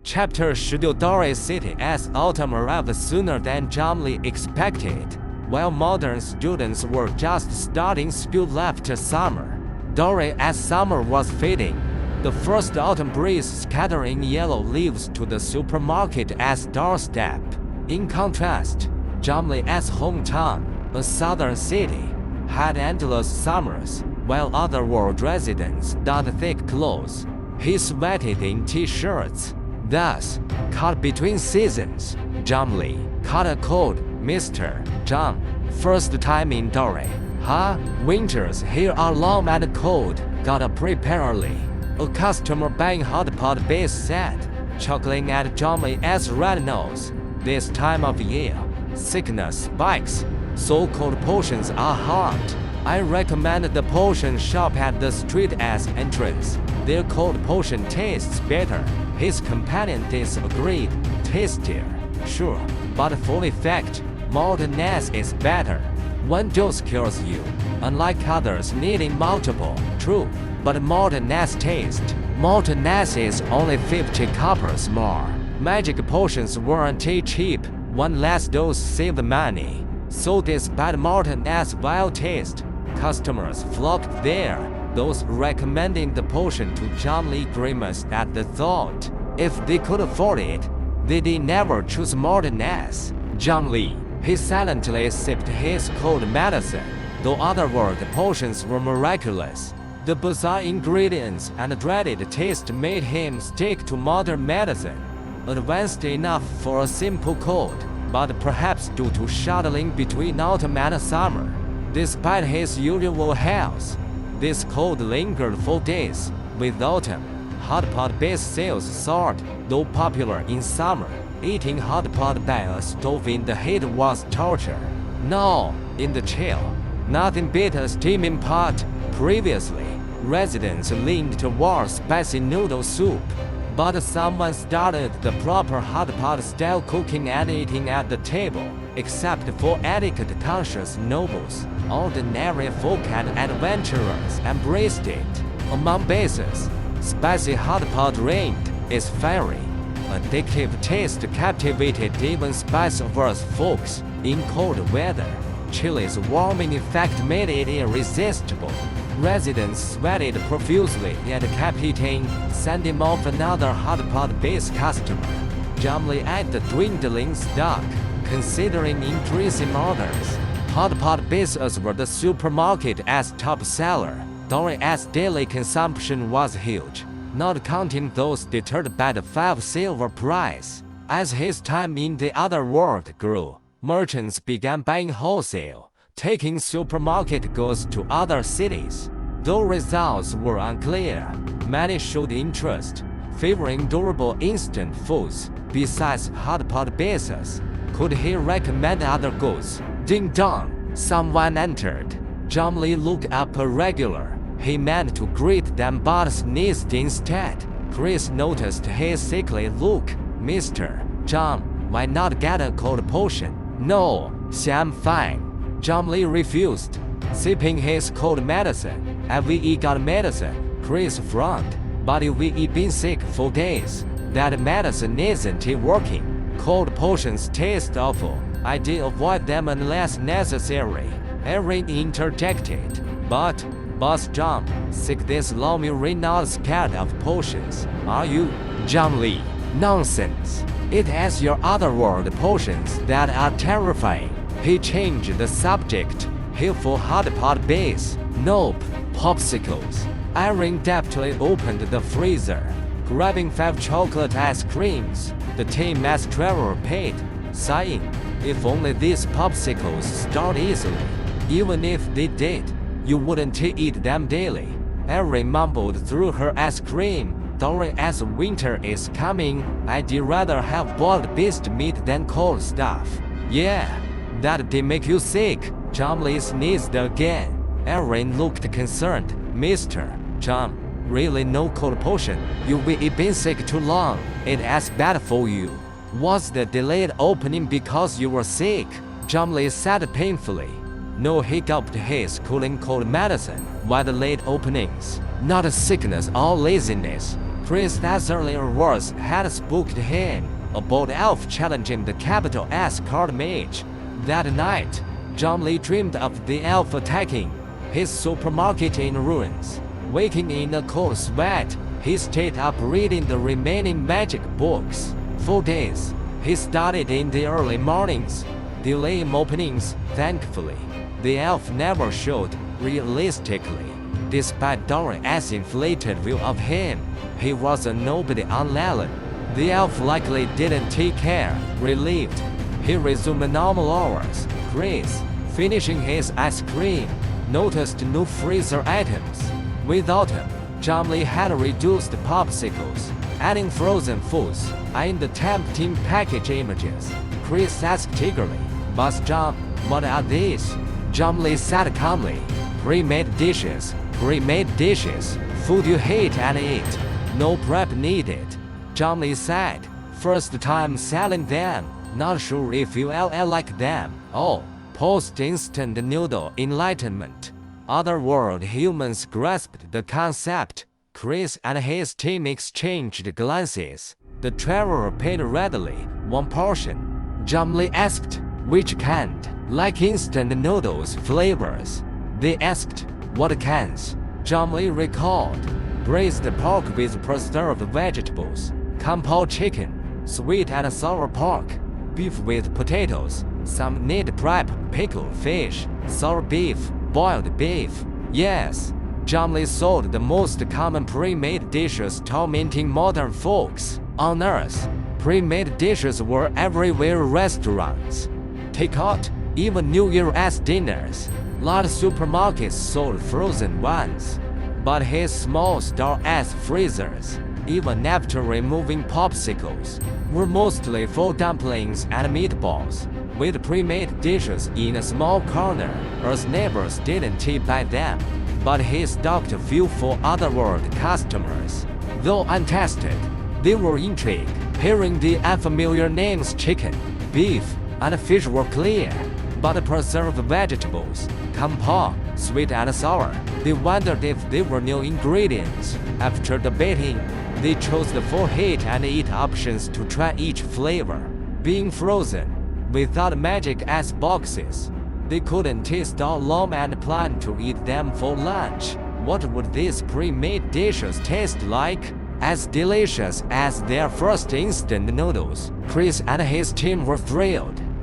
Chapter scheduled Dory's city as autumn arrived sooner than Jomli expected. While modern students were just starting school after summer, Dory, as summer was fading, the first autumn breeze scattering yellow leaves to the supermarket as doorstep. In contrast, Jomli's hometown, a southern city, had endless summers, while other world residents donned thick clothes. He sweated in t-shirts. Thus, caught between seasons, Jomli caught a cold. Mr. John, first time in Dory. Huh? Winters here are long and cold. Gotta prepare early. A customer buying hot pot base said, chuckling at Jomli's red nose. This time of year, sickness spikes, so cold potions are hard. I recommend the potion shop at the street as entrance. Their cold potion tastes better. His companion disagreed. Tastier, sure, but full effect, Maltness is better. One dose cures you, unlike others needing multiple. True, but Maltness taste. Maltness is only 50 coppers more. Magic potions weren't cheap. One less dose saved money. So despite Maltness' vile taste, customers flocked there. Those recommending the potion to Jomli grimaced at the thought. If they could afford it, they'd never choose Maltness. Jomli, he silently sipped his cold medicine. Though otherworld potions were miraculous, the bizarre ingredients and dreaded taste made him stick to modern medicine. Advanced enough for a simple cold, but perhaps due to shuttling between autumn and summer. Despite his usual health, this cold lingered for days. With autumn, hot pot base sales soared. Though popular in summer, eating hot pot by a stove in the heat was torture. Now, in the chill, nothing beat a steaming pot. Previously, residents leaned towards spicy noodle soup, but someone started the proper hot pot style cooking and eating at the table. Except for etiquette-conscious nobles, ordinary folk and adventurers embraced it. Among bases, spicy hot pot reigned. Its fiery, addictive taste captivated even spice-averse folks. In cold weather, chili's warming effect made it irresistible. Residents sweated profusely yet kept eating, sending off another hot pot base customer. Jomli eyed the dwindling stock, considering increasing orders. Hot pot bases were the supermarket as top seller. Dory's daily consumption was huge, not counting those deterred by the 5 silver price. As his time in the other world grew, merchants began buying wholesale, taking supermarket goods to other cities. Though results were unclear, many showed interest, favoring durable instant foods. Besides hot pot bases, could he recommend other goods? Ding dong! Someone entered. Jomli looked up a regular. He meant to greet them but sneezed instead. Chris noticed his sickly look. Mr. John, why not get a cold potion? No, I'm fine. Jomli refused, sipping his cold medicine. Have we got medicine? Chris frowned. But we've been sick for days. That medicine isn't working. Cold potions taste awful. I did avoid them unless necessary. Erin interjected. But, Boss John, sick this long you're not scared of potions, are you? Jomli, nonsense. It has your otherworld potions that are terrifying. He changed the subject. Helpful hot pot base. Nope, popsicles. Erin deftly opened the freezer, grabbing 5 chocolate ice creams. The team as Trevor paid, sighing. If only these popsicles start easily. Even if they did, you wouldn't eat them daily. Erin mumbled through her ice cream. Dory, as winter is coming, I'd rather have boiled beast meat than cold stuff. Yeah, that did make you sick. Jomli sneezed again. Erin looked concerned. Mr. John, really no cold potion? You've been sick too long. It's bad for you. Was the delayed opening because you were sick? Jomli said painfully. No, he gulped his cooling cold medicine. Why the late openings? Not a sickness or laziness. Chris, as earlier words had spooked him about Elf challenging the capital S card mage. That night, Jomly dreamed of the Elf attacking his supermarket in ruins. Waking in a cold sweat, he stayed up reading the remaining magic books. For days, he studied in the early mornings, delaying openings. Thankfully, the elf never showed realistically. Despite Dory's inflated view of him, he was a nobody on Leland. The elf likely didn't take care. Relieved, he resumed normal hours. Chris, finishing his ice cream, noticed no freezer items. Without him, Jomly had reduced popsicles, adding frozen foods, and the tempting package images. Chris asked eagerly, "Boss John, what are these?" Jomly said calmly, "Pre-made dishes, food you hate and eat. No prep needed." Jomly said, "First time selling them, not sure if you'll like them." Oh, post-instant noodle enlightenment. Other world humans grasped the concept. Chris and his team exchanged glances. The traveler paid readily, one portion. Jomly asked, "Which kind?" "Like instant noodles flavors." They asked, "What cans?" Jomly recalled, braised pork with preserved vegetables, compo chicken, sweet and sour pork, beef with potatoes, some neat prep, pickled fish, sour beef, boiled beef. Yes, Jomly sold the most common pre-made dishes tormenting modern folks on Earth. Pre-made dishes were everywhere. Restaurants, takeout, even New Year's dinners. Large supermarkets sold frozen ones. But his small store-ass freezers, even after removing popsicles, were mostly full dumplings and meatballs, with pre-made dishes in a small corner, as neighbors didn't buy them. But he stocked a few for otherworld customers. Though untested, they were intrigued. Hearing the unfamiliar names chicken, beef, and fish were clear, but preserved vegetables, compo, sweet and sour, they wondered if they were new ingredients. After debating, they chose the 4 heat and eat options to try each flavor. Being frozen, without magic ice boxes, they couldn't taste all long and planned to eat them for lunch. What would these pre-made dishes taste like? As delicious as their first instant noodles. Chris and his team were thrilled.